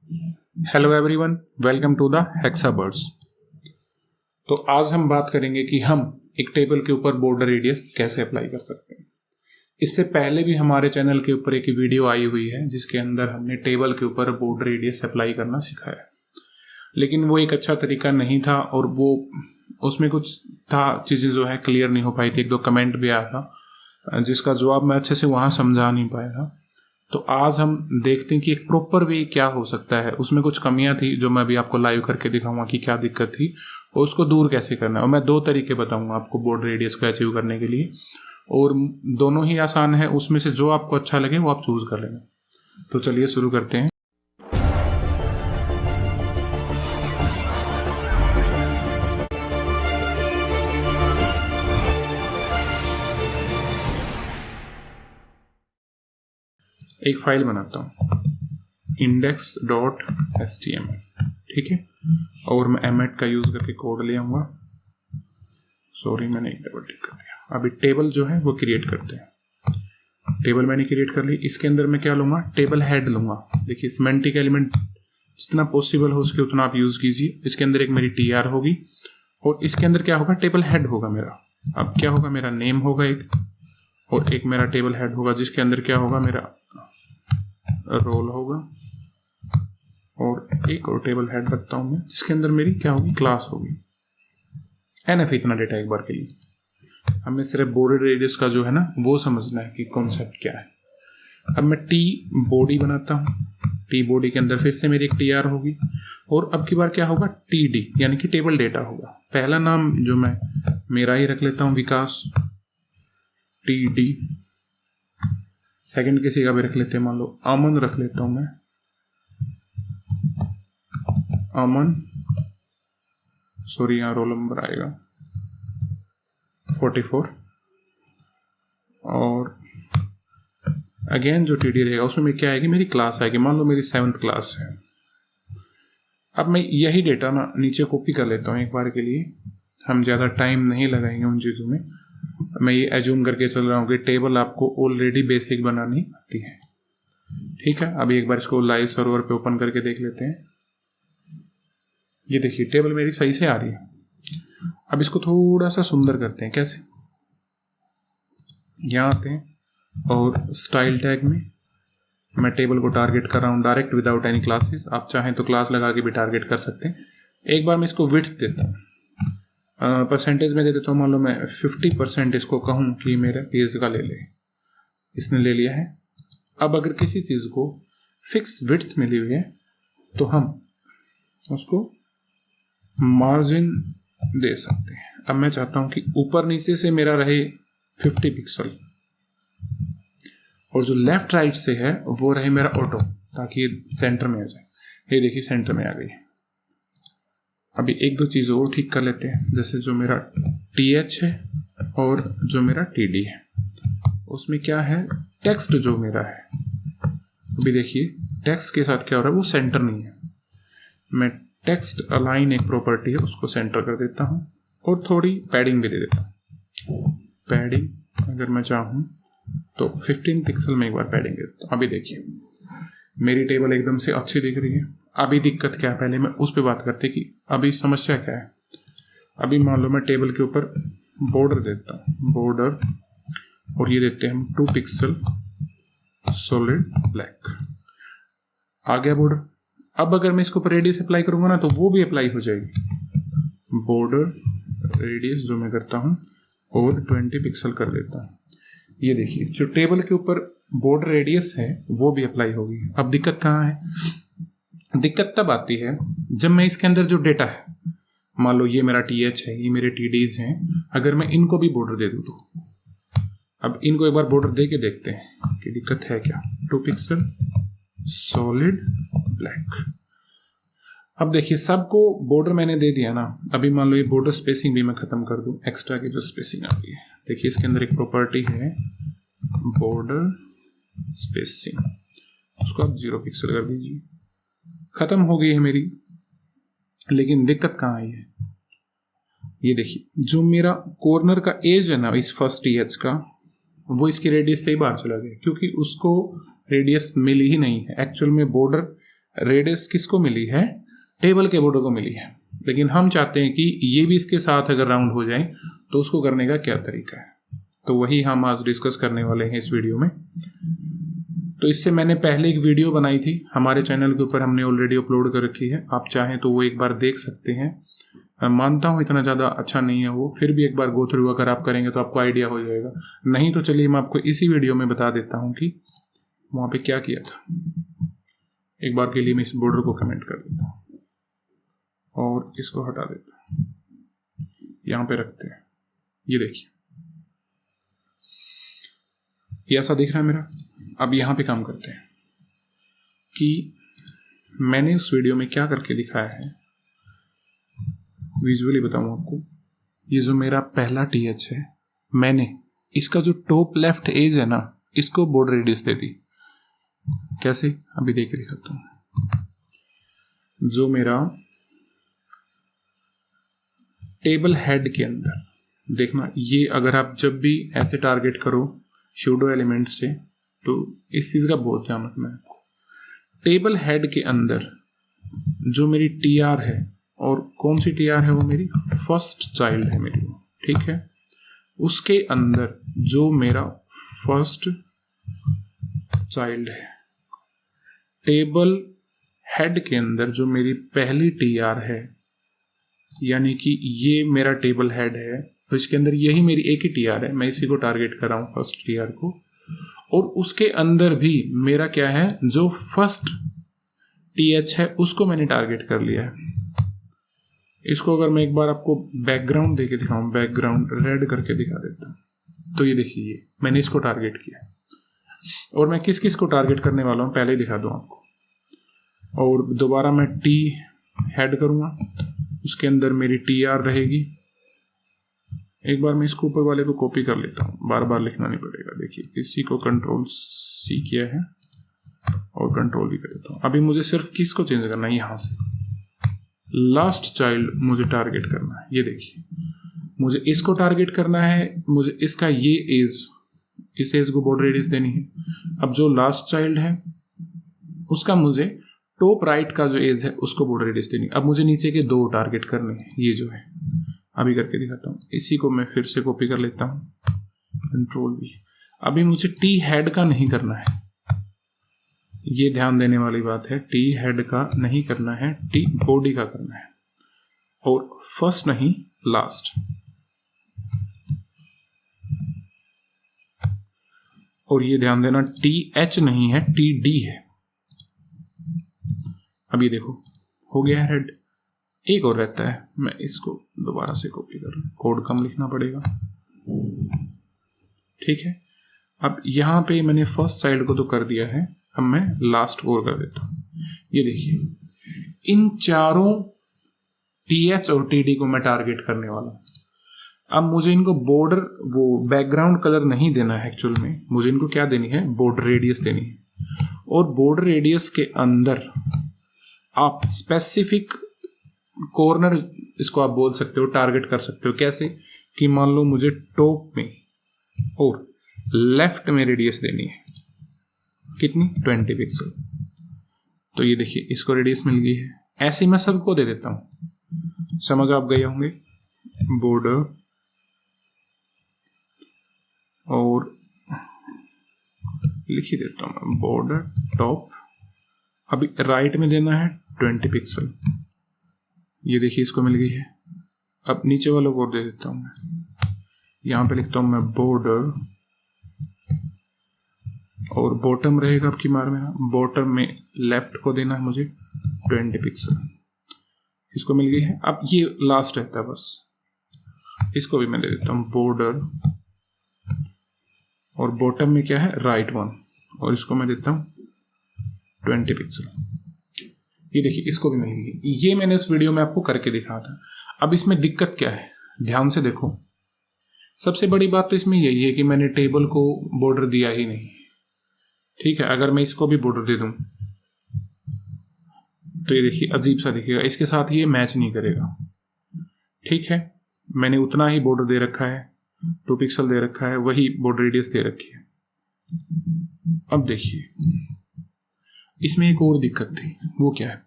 Hello everyone, welcome to the Hexabirds. तो आज हम बात करेंगे कि हम एक टेबल के ऊपर बॉर्डर रेडियस कैसे अप्लाई कर सकते हैं। इससे पहले भी हमारे चैनल के ऊपर एक वीडियो आई हुई है जिसके अंदर हमने टेबल के ऊपर बॉर्डर रेडियस अप्लाई करना सिखाया, लेकिन वो एक अच्छा तरीका नहीं था और वो उसमें कुछ था चीज़ें जो है क्लियर नहीं हो पाई थी। एक दो कमेंट भी आया था जिसका जवाब मैं अच्छे से वहाँ समझा नहीं पाया था। तो आज हम देखते हैं कि एक प्रॉपर वे क्या हो सकता है। उसमें कुछ कमियां थी जो मैं भी आपको लाइव करके दिखाऊंगा कि क्या दिक्कत थी और उसको दूर कैसे करना है। और मैं दो तरीके बताऊंगा आपको बॉर्डर रेडियस को अचीव करने के लिए, और दोनों ही आसान है। उसमें से जो आपको अच्छा लगे वो आप चूज कर लेना। तो चलिए शुरू करते हैं। एक फाइल बनाता हूँ index.html, ठीक है, और मैं एमेट का यूज करके कोड ले आऊंगा। सॉरी, मैंने एक डबल टिक कर दिया। अभी टेबल जो है वो क्रिएट करते हैं। टेबल मैंने क्रिएट कर ली। इसके अंदर मैं क्या लूंगा, टेबल हेड लूंगा। देखिए सिमेंटिक एलिमेंट जितना पॉसिबल हो उसके उतना आप यूज कीजिए। इसके अंदर एक मेरी tr होगी और इसके अंदर क्या होगा, टेबल हेड होगा मेरा। अब क्या होगा, मेरा नेम होगा एक, और एक मेरा टेबल हेड होगा जिसके अंदर क्या होगा, मेरा रोल होगा, और एक और टेबल हेड रखता हूं मैं जिसके अंदर मेरी क्या होगी, क्लास होगी। एनएफ इतना डेटा एक बार के लिए। हमें सिर्फ बॉर्डर रेडियस का जो है ना वो समझना है कि कॉन्सेप्ट क्या है। अब मैं टी बॉडी बनाता हूँ। टी बॉडी के अंदर फिर से मेरी एक टीआर होगी, और अब की बार क्या होगा, टीडी यानी कि टेबल डेटा होगा। पहला नाम जो मैं मेरा ही रख लेता हूँ, विकास टीडी। सेकंड किसी का भी रख लेते हैं, मान लो अमन रख लेता हूं मैं, अमन। सॉरी, यहाँ रोल नंबर आएगा 44, और अगेन जो टीडी रहेगा उसमें क्या आएगी, मेरी क्लास आएगी। मान लो मेरी 7th क्लास है। अब मैं यही डेटा ना नीचे कॉपी कर लेता हूँ एक बार के लिए। हम ज़्यादा टाइम नहीं लगाएंगे उन चीज़ों में। मैं ये एज्यूम करके चल रहा हूँ कि टेबल आपको ऑलरेडी बेसिक बनानी आती है, ठीक है। अभी एक बार इसको लाइव सर्वर पे ओपन करके देख लेते हैं। ये देखिए टेबल मेरी सही से आ रही है। अब इसको थोड़ा सा सुंदर करते हैं। कैसे, यहाँ आते हैं और स्टाइल टैग में मैं टेबल को टारगेट कर रहा हूँ डायरेक्ट विदाउट एनी क्लासेस। आप चाहें तो क्लास लगा के भी टारगेट कर सकते हैं। एक बार मैं इसको विड्थ देता हूँ, परसेंटेज में दे देता हूँ। मान लो मैं 50% इसको कहूँ कि मेरे पेज का ले ले, इसने ले लिया है। अब अगर किसी चीज़ को फिक्स विड्थ मिली हुई है तो हम उसको मार्जिन दे सकते हैं। अब मैं चाहता हूँ कि ऊपर नीचे से मेरा रहे 50 पिक्सल, और जो लेफ्ट राइट से है वो रहे मेरा ऑटो, ताकि ये सेंटर में आ जाए। ये देखिए सेंटर में आ गई। अभी एक दो चीज़ और ठीक कर लेते हैं। जैसे जो मेरा TH है और जो मेरा TD है, उसमें क्या है, टेक्स्ट जो मेरा है। अभी देखिए टेक्स्ट के साथ क्या हो रहा है, वो सेंटर नहीं है। मैं टेक्स्ट अलाइन एक प्रॉपर्टी है उसको सेंटर कर देता हूँ, और थोड़ी पैडिंग भी दे देता हूँ। पैडिंग अगर मैं चाहूँ तो 15 पिक्सल में एक बार पैडिंग दे देता हूँ। अभी देखिए मेरी टेबल एकदम से अच्छी दिख रही है। अभी दिक्कत क्या है, पहले मैं उस पर बात करते कि अभी समस्या क्या है। अभी मान लो मैं टेबल के ऊपर बॉर्डर देता हूँ, बॉर्डर, और ये देते हैं हम 2 पिक्सल सॉलिड ब्लैक। आ गया बॉर्डर। अब अगर मैं इसके ऊपर रेडियस अप्लाई करूंगा ना तो वो भी अप्लाई हो जाएगी। बॉर्डर रेडियस जो मैं करता हूँ और 20 पिक्सल कर देता हूँ। ये देखिए जो टेबल के ऊपर बॉर्डर रेडियस है वो भी अप्लाई होगी। अब दिक्कत कहाँ है, दिक्कत तब आती है जब मैं इसके अंदर जो डेटा है, मान लो ये मेरा TH है, ये मेरे TDs हैं, अगर मैं इनको भी बॉर्डर दे दूँ तो। अब इनको एक बार बॉर्डर दे के देखते हैं कि दिक्कत है क्या। 2 पिक्सल सॉलिड ब्लैक। अब देखिए सबको बॉर्डर मैंने दे दिया ना। अभी मान लो ये बॉर्डर स्पेसिंग भी मैं खत्म कर दूं, एक्स्ट्रा की जो स्पेसिंग आ गई है। देखिए इसके अंदर एक प्रॉपर्टी है बॉर्डर स्पेसिंग, उसको आप 0 पिक्सल कर दीजिए। खत्म हो गई है मेरी। लेकिन दिक्कत कहाँ आई है, ये देखिए जो मेरा कॉर्नर का एज है ना इस फर्स्ट TH का, वो इसकी रेडियस से ही बाहर चला गया, क्योंकि उसको रेडियस मिली ही नहीं है। एक्चुअल में बॉर्डर रेडियस किसको मिली है, टेबल के बॉर्डर को मिली है, लेकिन हम चाहते हैं कि ये भी इसके साथ अगर राउंड हो जाए तो उसको करने का क्या तरीका है, तो वही हम आज डिस्कस करने वाले हैं इस वीडियो में। तो इससे मैंने पहले एक वीडियो बनाई थी, हमारे चैनल के ऊपर हमने ऑलरेडी अपलोड कर रखी है, आप चाहें तो वो एक बार देख सकते हैं। मैं मानता हूँ इतना ज़्यादा अच्छा नहीं है वो, फिर भी एक बार गो थ्रू अगर आप करेंगे तो आपको आइडिया हो जाएगा। नहीं तो चलिए मैं आपको इसी वीडियो में बता देता हूँ कि वहाँ पे क्या किया था। एक बार के लिए मैं इस बॉर्डर को कमेंट कर देता हूँ और इसको हटा देता हूँ, यहाँ पे रखते हैं। ये देखिए ये ऐसा दिख रहा है मेरा। अब यहाँ पे काम करते हैं कि मैंने उस वीडियो में क्या करके दिखाया है, विजुअली बताऊँ आपको। ये जो मेरा पहला TH है, मैंने इसका जो टॉप लेफ्ट एज है ना, इसको बॉर्डर रेडियस दे दी। कैसे, अभी देख के दिखाता हूँ। जो मेरा टेबल हेड के अंदर देखना, ये अगर आप जब भी ऐसे टारगेट करो शूडो एलिमेंट से तो इस चीज़ का बहुत ध्यान रखना है आपको। टेबल हेड के अंदर जो मेरी TR है, और कौन सी TR है, वो मेरी फर्स्ट चाइल्ड है मेरी, ठीक है। उसके अंदर जो मेरा फर्स्ट चाइल्ड है, टेबल हेड के अंदर जो मेरी पहली TR है, यानी कि ये मेरा टेबल हेड है, तो इसके अंदर यही मेरी एक ही TR है, मैं इसी को टारगेट कर रहा हूँ, फर्स्ट TR को। और उसके अंदर भी मेरा क्या है, जो फर्स्ट TH है उसको मैंने टारगेट कर लिया है। इसको अगर मैं एक बार आपको बैकग्राउंड देके दिखाऊं, बैकग्राउंड रेड करके दिखा देता हूं, तो ये देखिए मैंने इसको टारगेट किया। और मैं किस किस को टारगेट करने वाला हूं पहले ही दिखा दूं आपको। और दोबारा मैं T हेड करूंगा, उसके अंदर मेरी TR रहेगी। एक बार मैं इसको ऊपर वाले को कॉपी कर लेता हूँ, बार बार लिखना नहीं पड़ेगा। देखिए इसी को Ctrl+C किया है और कंट्रोल भी कर देता हूँ। अभी मुझे सिर्फ किसको चेंज करना है, यहाँ से लास्ट चाइल्ड मुझे टारगेट करना है। ये देखिए मुझे इसको टारगेट करना है, मुझे इसका ये एज, इस एज को बॉर्डर रेडियस देनी है। अब जो लास्ट चाइल्ड है उसका मुझे टॉप राइट का जो एज है उसको बॉर्डर रेडियस देनी है। अब मुझे नीचे के दो टारगेट करने हैं, ये जो है अभी करके दिखाता हूँ। इसी को मैं फिर से कॉपी कर लेता हूँ, Ctrl+V। अभी मुझे T हेड का नहीं करना है, ये ध्यान देने वाली बात है। T हेड का नहीं करना है, T बॉडी का करना है, और फर्स्ट नहीं लास्ट। और ये ध्यान देना TH नहीं है, TD है। अब ये देखो हो गया है हेड। एक और रहता है, मैं इसको दोबारा से कॉपी कर लूं, कोड कम लिखना पड़ेगा, ठीक है। अब यहाँ पे मैंने फर्स्ट चाइल्ड को तो कर दिया है, अब मैं लास्ट और कर देता हूँ। ये देखिए इन चारों TH और TD को मैं टारगेट करने वाला हूँ। अब मुझे इनको बॉर्डर, वो बैकग्राउंड कलर नहीं देना है एक्चुअल में, मुझे इनको क्या देनी है, बॉर्डर रेडियस देनी है। और बॉर्डर रेडियस के अंदर आप स्पेसिफिक कॉर्नर, इसको आप बोल सकते हो, टारगेट कर सकते हो। कैसे कि मान लो मुझे टॉप में और लेफ्ट में रेडियस देनी है, कितनी, 20 पिक्सल। तो ये देखिए इसको रेडियस मिल गई है। ऐसे मैं सबको दे देता हूं, समझ आप गए होंगे। बॉर्डर और लिख ही देता हूं मैं, बॉर्डर टॉप। अभी राइट में देना है 20 पिक्सल, ये देखिए इसको मिल गई है। अब नीचे वालों को दे देता हूं मैं, यहां पे लिखता हूं मैं बॉर्डर, और बॉटम रहेगा आपकी मार में, बॉटम में लेफ्ट को देना है मुझे 20 पिक्सल, इसको मिल गई है। अब ये लास्ट रहता है बस, इसको भी मैं दे देता हूं बॉर्डर, और बॉटम में क्या है, राइट वन, और इसको मैं देता हूं 20 पिक्सल। ये देखिए इसको भी मिल गई। ये मैंने इस वीडियो में आपको करके दिखाया था। अब इसमें दिक्कत क्या है, ध्यान से देखो। सबसे बड़ी बात तो इसमें यही है कि मैंने टेबल को बॉर्डर दिया ही नहीं, ठीक है। अगर मैं इसको भी बॉर्डर दे दूं तो ये देखिए अजीब सा दिखेगा, इसके साथ ये मैच नहीं करेगा, ठीक है। मैंने उतना ही बॉर्डर दे रखा है, 2 पिक्सल दे रखा है, वही बॉर्डर रेडियस दे रखी है। अब देखिए इसमें एक और दिक्कत थी, वो क्या है,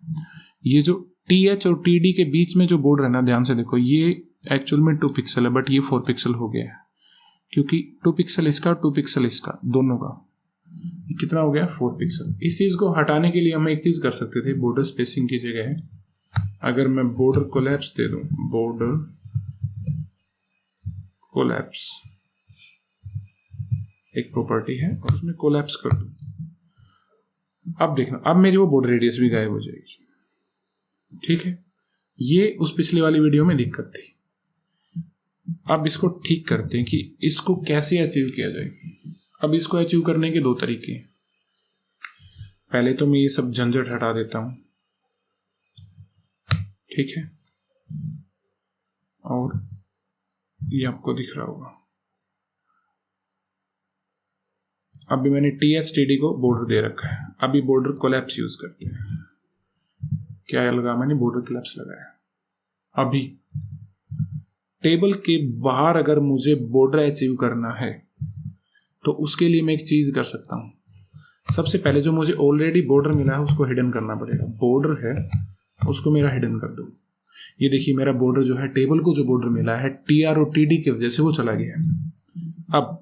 ये जो TH और TD के बीच में जो बॉर्डर है ना, ध्यान से देखो, ये एक्चुअल में 2 पिक्सल है बट ये 4 पिक्सल हो गया है, क्योंकि 2 पिक्सल इसका और 2 पिक्सल इसका, दोनों का कितना हो गया, 4 पिक्सल। इस चीज को हटाने के लिए हम एक चीज कर सकते थे, बॉर्डर स्पेसिंग की जगह अगर मैं बॉर्डर कोलैप्स दे दूं, बॉर्डर कोलैप्स एक प्रॉपर्टी है और उसमें कोलैप्स कर दूं, अब देखना, अब मेरी वो बॉर्डर रेडियस भी गायब हो जाएगी। ठीक है, ये उस पिछली वाली वीडियो में दिक्कत थी। अब इसको ठीक करते हैं कि इसको कैसे अचीव किया जाए। अब इसको अचीव करने के 2 तरीके हैं। पहले तो मैं ये सब झंझट हटा देता हूं, ठीक है, और ये आपको दिख रहा होगा। अभी मैंने TH/TD को बॉर्डर दे रखा है, अभी बॉर्डर कोलैप्स यूज करते हैं। क्या लगा मैंने, बॉर्डर कोलैप्स लगाया। अभी टेबल के बाहर अगर मुझे बॉर्डर अचीव करना है तो उसके लिए मैं एक चीज कर सकता हूं। सबसे पहले जो मुझे ऑलरेडी बॉर्डर मिला है उसको हिडन करना पड़ेगा। बॉर्डर है उसको मेरा हिडन कर दो। ये देखिए मेरा बॉर्डर जो है, टेबल को जो बॉर्डर मिला है TR और TD की वजह से वो चला गया है। अब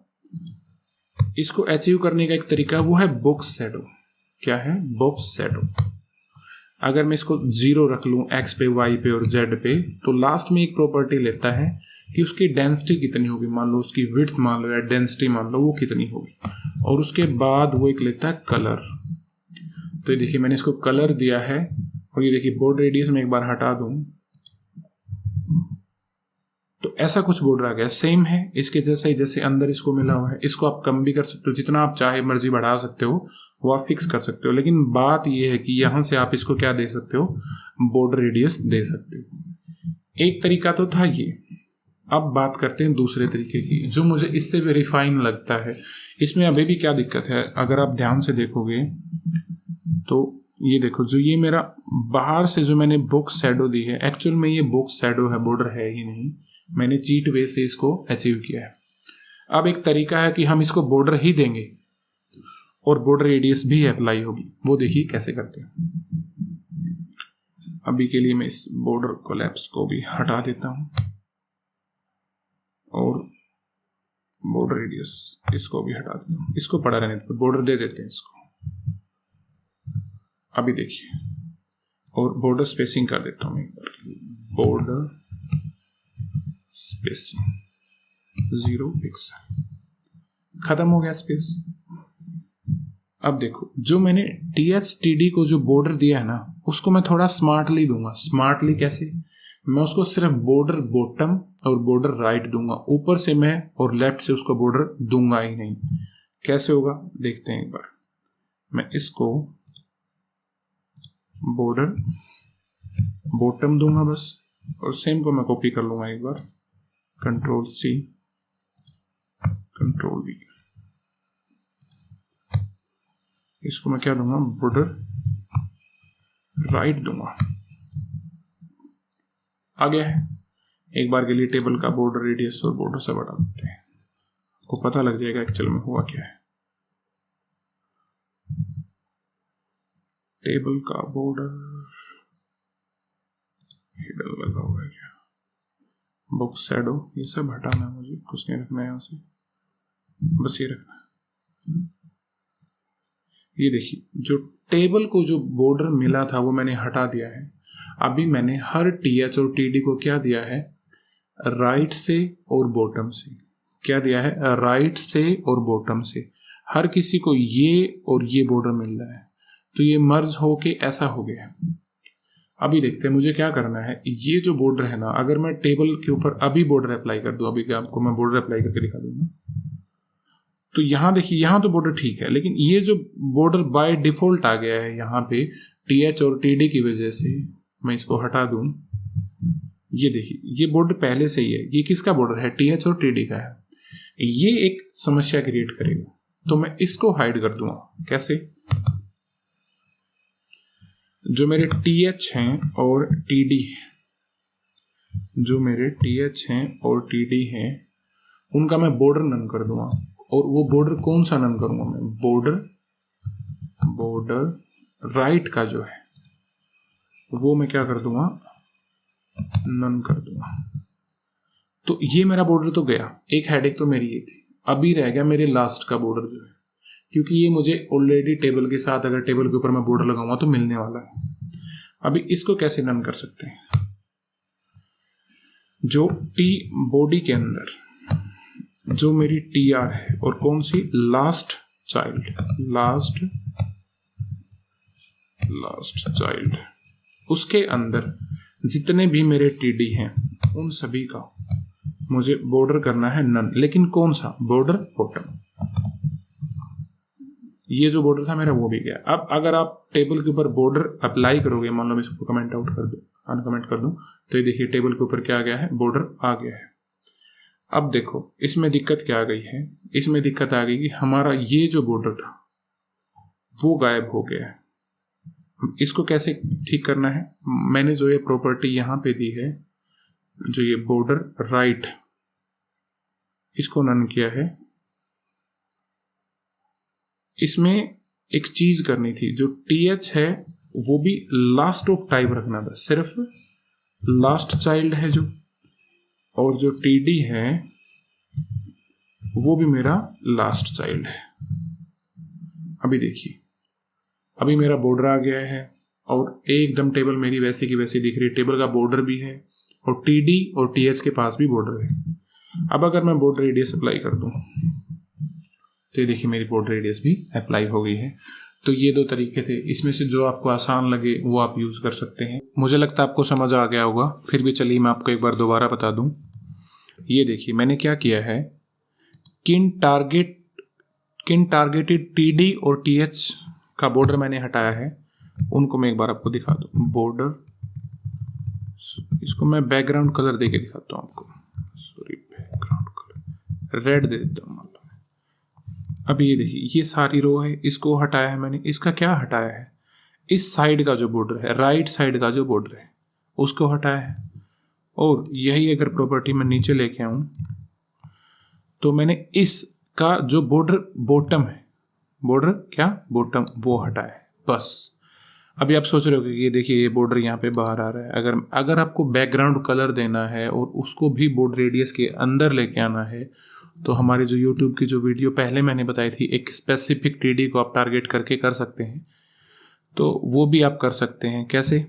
इसको अचीव करने का एक तरीका वो है बॉक्स शैडो। क्या है, बॉक्स शैडो। अगर मैं इसको 0 रख लूं X पे, Y पे और Z पे, तो लास्ट में एक प्रॉपर्टी लेता है कि उसकी डेंसिटी कितनी होगी, मान लो उसकी विड्थ मान लो या डेंसिटी मान लो वो कितनी होगी, और उसके बाद वो एक लेता है कलर। तो ये देखिए मैंने इसको कलर दिया है, और ये देखिए बॉर्डर रेडियस में एक बार हटा दूं तो ऐसा कुछ बॉर्डर आ गया, सेम है इसके जैसा ही, जैसे अंदर इसको मिला हुआ है। इसको आप कम भी कर सकते हो, जितना आप चाहे मर्जी बढ़ा सकते हो, वो आप फिक्स कर सकते हो। लेकिन बात ये है कि यहां से आप इसको क्या दे सकते हो, बॉर्डर रेडियस दे सकते हो। एक तरीका तो था ये। अब बात करते हैं दूसरे तरीके की, जो मुझे इससे भी रिफाइन लगता है। इसमें अभी भी क्या दिक्कत है, अगर आप ध्यान से देखोगे तो ये देखो, जो ये मेरा बाहर से जो मैंने बॉक्स शैडो दी है, एक्चुअल में ये बॉक्स शैडो है, बॉर्डर है ही नहीं, मैंने चीट वे से इसको अचीव किया है। अब एक तरीका है कि हम इसको बॉर्डर ही देंगे और बॉर्डर रेडियस भी अप्लाई होगी, वो देखिए कैसे करते हैं। अभी के लिए मैं इस बॉर्डर कोलैप्स को भी हटा देता हूं और बॉर्डर रेडियस इसको भी हटा देता हूं। इसको पड़ा रहने देते, बॉर्डर दे देते हैं इसको। अभी देखिए, और बॉर्डर स्पेसिंग कर देता हूं एक बार, बॉर्डर स्पेसिंग 0 पिक्सल, खत्म हो गया स्पेस। अब देखो, जो मैंने TH/TD को जो बॉर्डर दिया है ना, उसको मैं थोड़ा स्मार्टली दूंगा। स्मार्टली कैसे, मैं उसको सिर्फ बॉर्डर बॉटम और बॉर्डर राइट दूंगा, ऊपर से मैं और लेफ्ट से उसको बॉर्डर दूंगा ही नहीं। कैसे होगा देखते हैं एक बार। मैं इसको बॉर्डर बॉटम दूंगा बस, और सेम को मैं कॉपी कर लूंगा एक बार, Ctrl+C Ctrl+V। इसको मैं क्या दूंगा, बॉर्डर राइट दूंगा। आ गया है। एक बार के लिए टेबल का बॉर्डर रेडियस और बॉर्डर से बढ़ा देते हैं, को पता लग जाएगा एक्चुअल में हुआ क्या है। टेबल का बॉर्डर हिडन लगा हुआ है क्या, बॉक्स शैडो, ये सब हटाना है मुझे, कुछ नहीं रखना है यहां से, बस ये रखना है। ये देखिए, जो टेबल को जो बॉर्डर मिला था वो मैंने हटा दिया है। अभी मैंने हर TH और TD को क्या दिया है, राइट से और बॉटम से। क्या दिया है, राइट से और बॉटम से। हर किसी को ये और ये बॉर्डर मिल रहा है, तो ये मर्ज होके ऐसा हो गया है। अभी देखते हैं मुझे क्या करना है। ये जो बॉर्डर है ना, अगर मैं टेबल के ऊपर अभी बॉर्डर अप्लाई कर दूं, अभी क्या आपको मैं बॉर्डर अप्लाई करके दिखा दूंगा, तो यहां देखिए, यहां तो बॉर्डर ठीक है, लेकिन ये जो बॉर्डर बाय डिफॉल्ट आ गया है यहाँ पे TH और TD की वजह से, मैं इसको हटा दूं। ये देखिए, ये बॉर्डर पहले से ही है। ये किसका बॉर्डर है, TH और TD का है। ये एक समस्या क्रिएट करेगा, तो मैं इसको हाइड कर दूंगा। कैसे, जो मेरे TH हैं और TD, जो मेरे TH हैं और TD हैं, उनका मैं बॉर्डर नन कर दूंगा। और वो बॉर्डर कौन सा नन करूंगा मैं, बॉर्डर राइट का जो है वो मैं क्या कर दूंगा, नन कर दूंगा। तो ये मेरा बॉर्डर तो गया, एक हेडेक तो मेरी ये थी। अभी रह गया मेरे लास्ट का बॉर्डर जो है, क्योंकि ये मुझे ऑलरेडी टेबल के साथ, अगर टेबल के ऊपर मैं बॉर्डर लगाऊंगा तो मिलने वाला है। अभी इसको कैसे नन कर सकते हैं, जो टी बॉडी के अंदर जो मेरी टी आर है और कौन सी लास्ट चाइल्ड, उसके अंदर जितने भी मेरे टीडी हैं उन सभी का मुझे बॉर्डर करना है नन। लेकिन कौन सा बॉर्डर, बॉटम। ये जो बॉर्डर था मेरा वो भी गया। अब अगर आप टेबल के ऊपर बॉर्डर अप्लाई करोगे, मान लो मैं इसको कमेंट आउट कर दूं, अनकमेंट कर दूं, तो ये देखिए टेबल के ऊपर क्या आ गया है, बॉर्डर आ गया है। अब देखो इसमें दिक्कत क्या आ गई है, इसमें दिक्कत आ गई कि हमारा ये जो बॉर्डर था वो गायब हो गया है। इसको कैसे ठीक करना है, मैंने जो ये प्रॉपर्टी यहां पे दी है, जो ये बॉर्डर राइट, इसको नन किया है। इसमें एक चीज करनी थी, जो टीएच है वो भी लास्ट ऑफ टाइप रखना था, सिर्फ लास्ट चाइल्ड है जो, और जो टीडी है वो भी मेरा लास्ट चाइल्ड है। अभी देखिए, अभी मेरा बॉर्डर आ गया है और एकदम टेबल मेरी वैसी की वैसी दिख रही है। टेबल का बॉर्डर भी है और टीडी और टीएच के पास भी बॉर्डर है। अब अगर मैं बॉर्डर रेडियस अप्लाई कर दूं तो ये देखिए मेरी बॉर्डर रेडियस भी अप्लाई हो गई है। तो ये दो तरीके थे, इसमें से जो आपको आसान लगे वो आप यूज़ कर सकते हैं। मुझे लगता है आपको समझ आ गया होगा, फिर भी चलिए मैं आपको एक बार दोबारा बता दूं। ये देखिए मैंने क्या किया है, किन टारगेटेड टीडी और टीएच का बॉर्डर मैंने हटाया है, उनको मैं एक बार आपको दिखा दूं। बॉर्डर, इसको मैं बैकग्राउंड कलर दे के दिखाता हूँ आपको, सॉरी बैकग्राउंड कलर रेड दे देता हूँ। अभी ये देखिए ये सारी रो है, इसको हटाया है मैंने। इसका क्या हटाया है, इस साइड का जो बॉर्डर है, राइट साइड का जो बॉर्डर है उसको हटाया है। और यही अगर प्रॉपर्टी मैं नीचे लेके आऊं तो मैंने इसका जो बॉर्डर बॉटम है, बॉर्डर क्या बॉटम, वो हटाया है बस। अभी आप सोच रहे हो कि ये देखिए ये बॉर्डर यहाँ पे बाहर आ रहा है। अगर आपको बैकग्राउंड कलर देना है और उसको भी बॉर्डर रेडियस के अंदर लेके आना है, तो हमारे जो YouTube की जो वीडियो पहले मैंने बताई थी, एक स्पेसिफिक टीडी को आप टारगेट करके कर सकते हैं, तो वो भी आप कर सकते हैं। कैसे,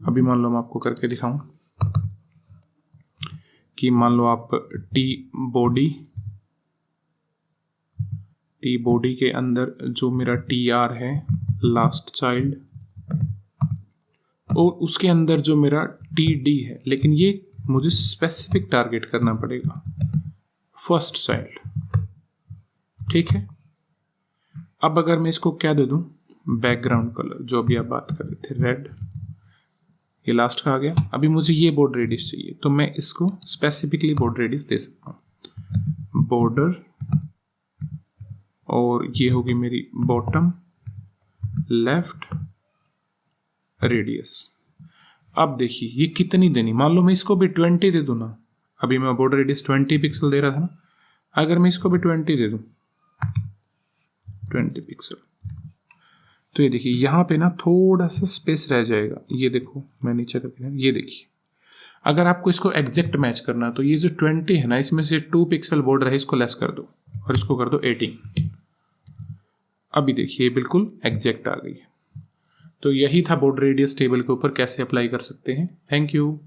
अभी मान लो मैं आपको करके दिखाऊं कि मान लो आप टी बॉडी के अंदर जो मेरा TR है लास्ट चाइल्ड, और उसके अंदर जो मेरा TD है, लेकिन ये मुझे स्पेसिफिक टारगेट करना पड़ेगा, फर्स्ट चाइल्ड। ठीक है, अब अगर मैं इसको क्या दे दूं, बैकग्राउंड कलर जो अभी आप बात कर रहे थे रेड, ये लास्ट का आ गया। अभी मुझे ये बॉर्डर रेडियस चाहिए, तो मैं इसको स्पेसिफिकली बॉर्डर रेडियस दे सकता हूं, बॉर्डर, और ये होगी मेरी बॉटम लेफ्ट रेडियस। अब देखिए ये कितनी देनी, मान लो मैं इसको भी 20 दे दूं ना, अभी मैं बॉर्डर रेडियस 20 पिक्सल दे रहा था ना, अगर मैं इसको भी 20 दे दूं, 20 पिक्सल, तो ये देखिए यहाँ पे ना थोड़ा सा स्पेस रह जाएगा। ये देखो मैं नीचे करके, ये देखिए अगर आपको इसको एग्जैक्ट मैच करना है तो ये जो 20 है ना, इसमें से 2 पिक्सल बॉर्डर है, इसको लेस कर दो और इसको कर दो 18। अभी देखिए बिल्कुल एग्जैक्ट आ गई है। तो यही था बॉर्डर रेडियस टेबल के ऊपर कैसे अप्लाई कर सकते हैं। Thank you.